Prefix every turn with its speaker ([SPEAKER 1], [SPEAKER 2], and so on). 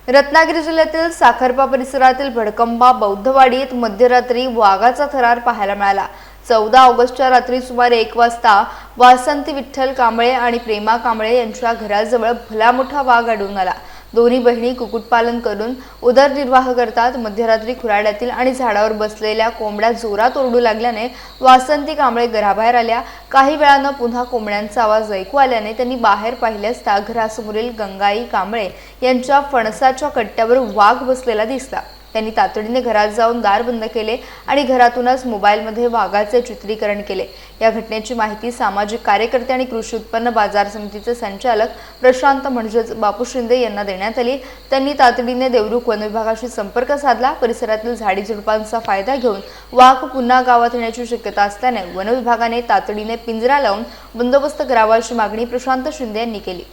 [SPEAKER 1] रत्नागिरी जिल्ह्यातील साखरपा परिसरातील भडकंबा बौद्धवाडीत मध्यरात्री वाघाचा थरार पाहायला मिळाला। 14 ऑगस्टच्या रात्री सुमारे 1 वाजता वासंती विठ्ठल कांबळे आणि प्रेमा कांबळे यांच्या घराजवळ भला मोठा वाघ आढळून आला। दोन्ही बहिणी कुक्कुटपालन करून उदरनिर्वाह करतात। मध्यरात्री खुराड्यातील आणि झाडावर बसलेल्या कोंबड्या जोरात ओरडू लागल्याने वासंती कांबळे घराबाहेर आल्या। काही वेळानं पुन्हा कोंबड्यांचा आवाज ऐकू आल्याने त्यांनी बाहेर पाहिले असता घरासमोरील गंगाई कांबळे यांच्या फणसाच्या कट्ट्यावर वाघ बसलेला दिसला। त्यांनी तातडीने घरात जाऊन दार बंद केले आणि घरातूनच मोबाईलमध्ये वाघाचे चित्रीकरण केले। या घटनेची माहिती सामाजिक कार्यकर्ते आणि कृषी उत्पन्न बाजार समितीचे संचालक प्रशांत म्हणजेच बापू शिंदे यांना देण्यात आली। त्यांनी तातडीने देवरुख वन विभागाशी संपर्क साधला। परिसरातील झाडी झुडपांचा फायदा घेऊन वाघ पुन्हा गावात येण्याची शक्यता असल्याने वन विभागाने तातडीने पिंजरा लावून बंदोबस्त करावा अशी मागणी प्रशांत शिंदे यांनी केली।